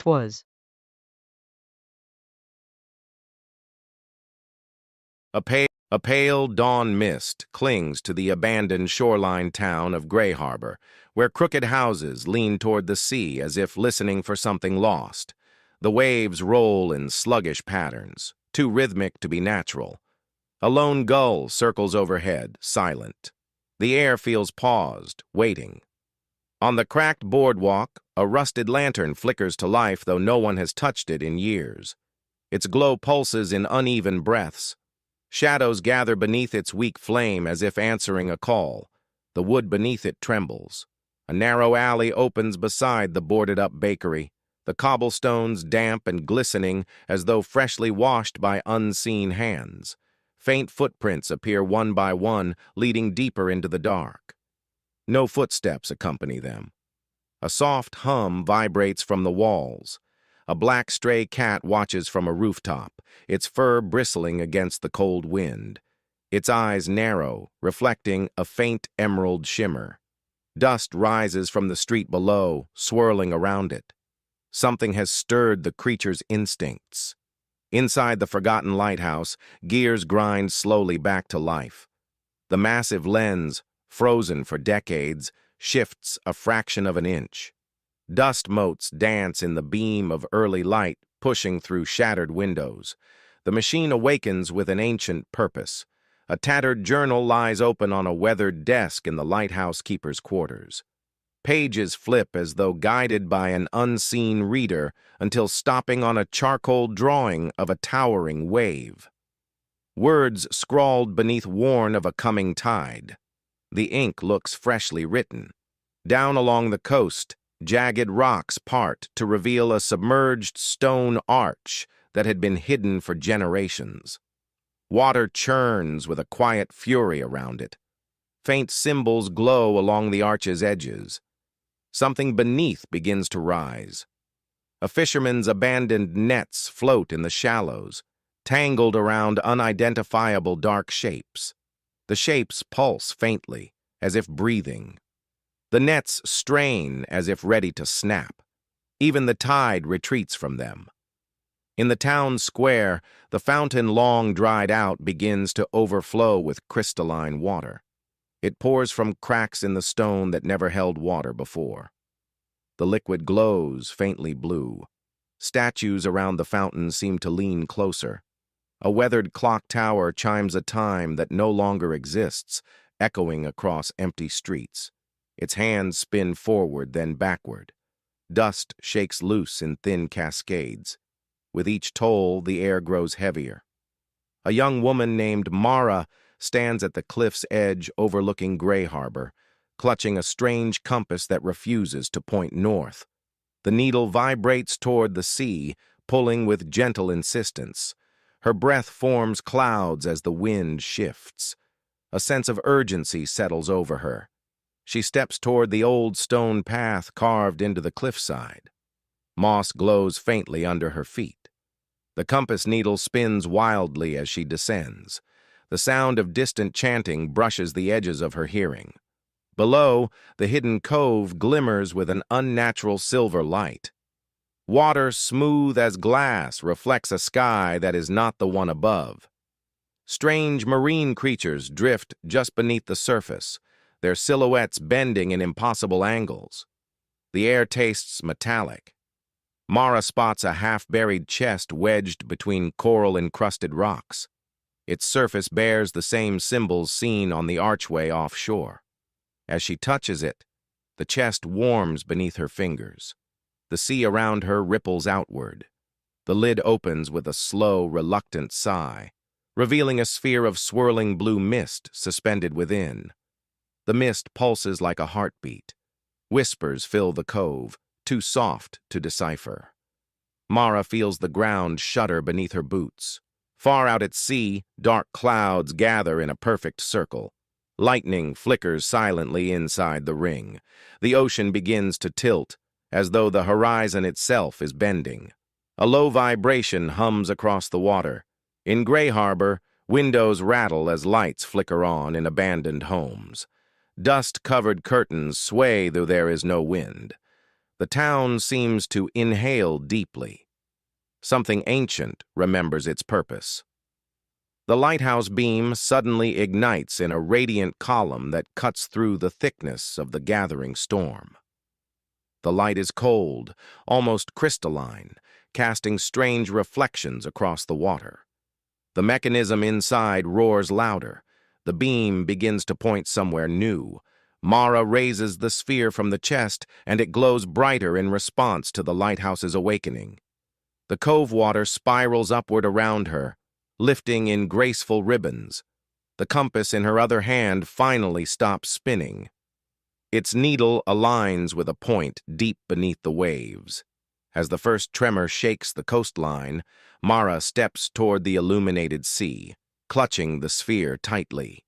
'Twas. A pale dawn mist clings to the abandoned shoreline town of Gray Harbor, where crooked houses lean toward the sea as if listening for something lost. The waves roll in sluggish patterns, too rhythmic to be natural. A lone gull circles overhead, silent. The air feels paused, waiting. On the cracked boardwalk, a rusted lantern flickers to life, though no one has touched it in years. Its glow pulses in uneven breaths. Shadows gather beneath its weak flame as if answering a call. The wood beneath it trembles. A narrow alley opens beside the boarded-up bakery, the cobblestones damp and glistening as though freshly washed by unseen hands. Faint footprints appear one by one, leading deeper into the dark. No footsteps accompany them. A soft hum vibrates from the walls. A black stray cat watches from a rooftop, its fur bristling against the cold wind. Its eyes narrow, reflecting a faint emerald shimmer. Dust rises from the street below, swirling around it. Something has stirred the creature's instincts. Inside the forgotten lighthouse, gears grind slowly back to life. The massive lens, frozen for decades, shifts a fraction of an inch. Dust motes dance in the beam of early light, pushing through shattered windows. The machine awakens with an ancient purpose. A tattered journal lies open on a weathered desk in the lighthouse keeper's quarters. Pages flip as though guided by an unseen reader until stopping on a charcoal drawing of a towering wave. Words scrawled beneath warn of a coming tide. The ink looks freshly written. Down along the coast, jagged rocks part to reveal a submerged stone arch that had been hidden for generations. Water churns with a quiet fury around it. Faint symbols glow along the arch's edges. Something beneath begins to rise. A fisherman's abandoned nets float in the shallows, tangled around unidentifiable dark shapes. The shapes pulse faintly, as if breathing. The nets strain as if ready to snap. Even the tide retreats from them. In the town square, the fountain long dried out begins to overflow with crystalline water. It pours from cracks in the stone that never held water before. The liquid glows faintly blue. Statues around the fountain seem to lean closer. A weathered clock tower chimes a time that no longer exists, echoing across empty streets. Its hands spin forward, then backward. Dust shakes loose in thin cascades. With each toll, the air grows heavier. A young woman named Mara stands at the cliff's edge overlooking Gray Harbor, clutching a strange compass that refuses to point north. The needle vibrates toward the sea, pulling with gentle insistence. Her breath forms clouds as the wind shifts. A sense of urgency settles over her. She steps toward the old stone path carved into the cliffside. Moss glows faintly under her feet. The compass needle spins wildly as she descends. The sound of distant chanting brushes the edges of her hearing. Below, the hidden cove glimmers with an unnatural silver light. Water smooth as glass reflects a sky that is not the one above. Strange marine creatures drift just beneath the surface, their silhouettes bending in impossible angles. The air tastes metallic. Mara spots a half-buried chest wedged between coral-encrusted rocks. Its surface bears the same symbols seen on the archway offshore. As she touches it, the chest warms beneath her fingers. The sea around her ripples outward. The lid opens with a slow, reluctant sigh, revealing a sphere of swirling blue mist suspended within. The mist pulses like a heartbeat. Whispers fill the cove, too soft to decipher. Mara feels the ground shudder beneath her boots. Far out at sea, dark clouds gather in a perfect circle. Lightning flickers silently inside the ring. The ocean begins to tilt, as though the horizon itself is bending. A low vibration hums across the water. In Gray Harbor, windows rattle as lights flicker on in abandoned homes. Dust-covered curtains sway though there is no wind. The town seems to inhale deeply. Something ancient remembers its purpose. The lighthouse beam suddenly ignites in a radiant column that cuts through the thickness of the gathering storm. The light is cold, almost crystalline, casting strange reflections across the water. The mechanism inside roars louder. The beam begins to point somewhere new. Mara raises the sphere from the chest, and it glows brighter in response to the lighthouse's awakening. The cove water spirals upward around her, lifting in graceful ribbons. The compass in her other hand finally stops spinning. Its needle aligns with a point deep beneath the waves. As the first tremor shakes the coastline, Mara steps toward the illuminated sea, clutching the sphere tightly.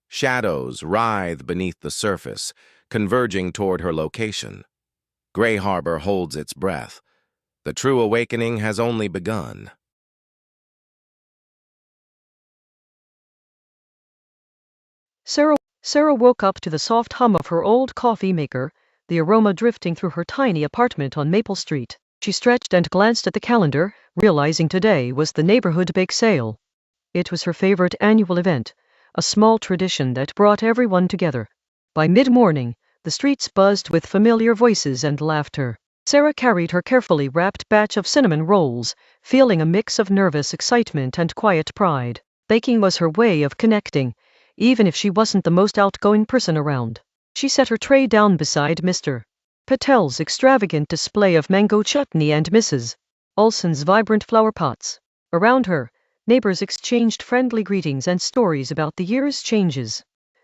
Shadows writhe beneath the surface, converging toward her location. Gray Harbor holds its breath. The true awakening has only begun. Sarah woke up to the soft hum of her old coffee maker, the aroma drifting through her tiny apartment on Maple Street. She stretched and glanced at the calendar, realizing today was the neighborhood bake sale. It was her favorite annual event, a small tradition that brought everyone together. By mid-morning, the streets buzzed with familiar voices and laughter. Sarah carried her carefully wrapped batch of cinnamon rolls, feeling a mix of nervous excitement and quiet pride. Baking was her way of connecting, even if she wasn't the most outgoing person around. She set her tray down beside Mr. Patel's extravagant display of mango chutney and Mrs. Olson's vibrant flower pots. Around her, neighbors exchanged friendly greetings and stories about the year's changes.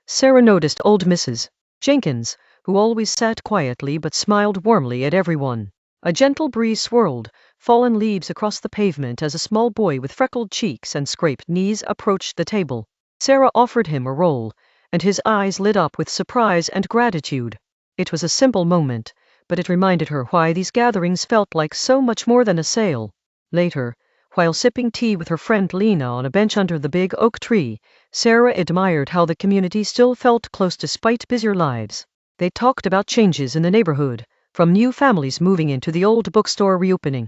Sarah noticed old Mrs. Jenkins, who always sat quietly but smiled warmly at everyone. A gentle breeze swirled fallen leaves across the pavement as a small boy with freckled cheeks and scraped knees approached the table. Sarah offered him a roll, and his eyes lit up with surprise and gratitude. It was a simple moment, but it reminded her why these gatherings felt like so much more than a sale. Later, while sipping tea with her friend Lena on a bench under the big oak tree, Sarah admired how the community still felt close despite busier lives. They talked about changes in the neighborhood, from new families moving into the old bookstore reopening.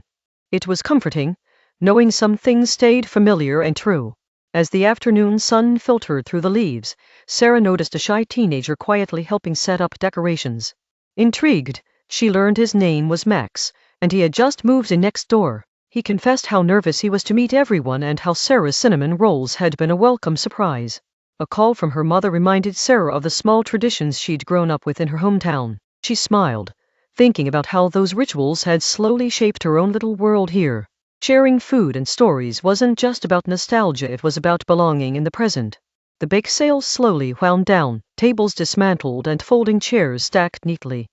It was comforting, knowing some things stayed familiar and true. As the afternoon sun filtered through the leaves, Sarah noticed a shy teenager quietly helping set up decorations. Intrigued, she learned his name was Max, and he had just moved in next door. He confessed how nervous he was to meet everyone and how Sarah's cinnamon rolls had been a welcome surprise. A call from her mother reminded Sarah of the small traditions she'd grown up with in her hometown. She smiled, thinking about how those rituals had slowly shaped her own little world here. Sharing food and stories wasn't just about nostalgia, it was about belonging in the present. The bake sale slowly wound down, tables dismantled and folding chairs stacked neatly.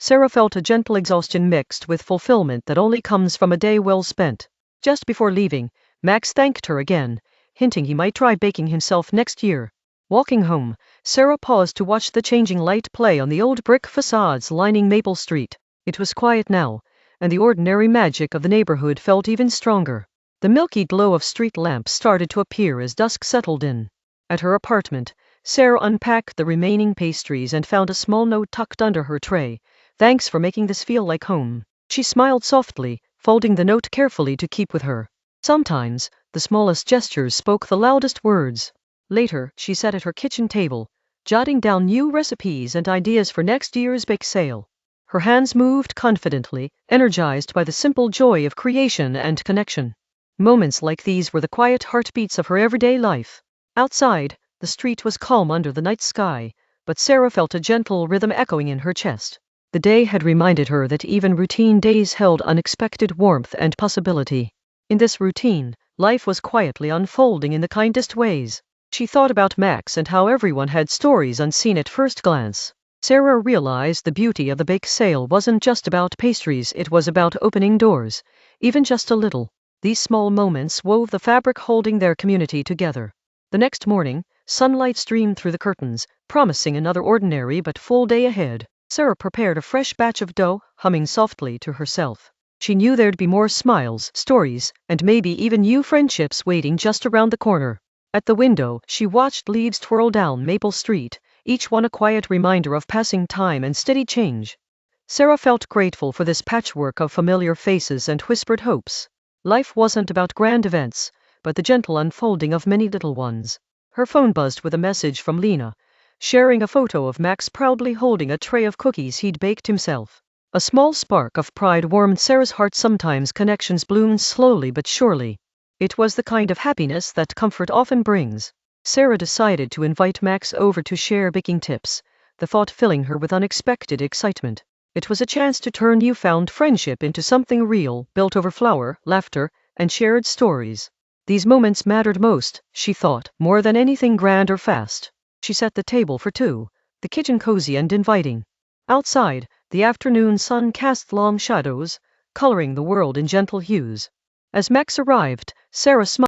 Sarah felt a gentle exhaustion mixed with fulfillment that only comes from a day well spent. Just before leaving, Max thanked her again, hinting he might try baking himself next year. Walking home, Sarah paused to watch the changing light play on the old brick facades lining Maple Street. It was quiet now, and the ordinary magic of the neighborhood felt even stronger. The milky glow of street lamps started to appear as dusk settled in. At her apartment, Sarah unpacked the remaining pastries and found a small note tucked under her tray. "Thanks for making this feel like home." She smiled softly, folding the note carefully to keep with her. Sometimes, the smallest gestures spoke the loudest words. Later, she sat at her kitchen table, jotting down new recipes and ideas for next year's bake sale. Her hands moved confidently, energized by the simple joy of creation and connection. Moments like these were the quiet heartbeats of her everyday life. Outside, the street was calm under the night sky, but Sarah felt a gentle rhythm echoing in her chest. The day had reminded her that even routine days held unexpected warmth and possibility. In this routine, life was quietly unfolding in the kindest ways. She thought about Max and how everyone had stories unseen at first glance. Sarah realized the beauty of the bake sale wasn't just about pastries, it was about opening doors, even just a little. These small moments wove the fabric holding their community together. The next morning, sunlight streamed through the curtains, promising another ordinary but full day ahead. Sarah prepared a fresh batch of dough, humming softly to herself. She knew there'd be more smiles, stories, and maybe even new friendships waiting just around the corner. At the window, she watched leaves twirl down Maple Street, each one a quiet reminder of passing time and steady change. Sarah felt grateful for this patchwork of familiar faces and whispered hopes. Life wasn't about grand events, but the gentle unfolding of many little ones. Her phone buzzed with a message from Lena, sharing a photo of Max proudly holding a tray of cookies he'd baked himself. A small spark of pride warmed Sarah's heart. Sometimes connections bloom slowly but surely. It was the kind of happiness that comfort often brings. Sarah decided to invite Max over to share baking tips, the thought filling her with unexpected excitement. It was a chance to turn newfound friendship into something real, built over flour, laughter, and shared stories. These moments mattered most, she thought, more than anything grand or fast. She set the table for two, the kitchen cozy and inviting. Outside, the afternoon sun cast long shadows, coloring the world in gentle hues. As Max arrived, Sarah smiled.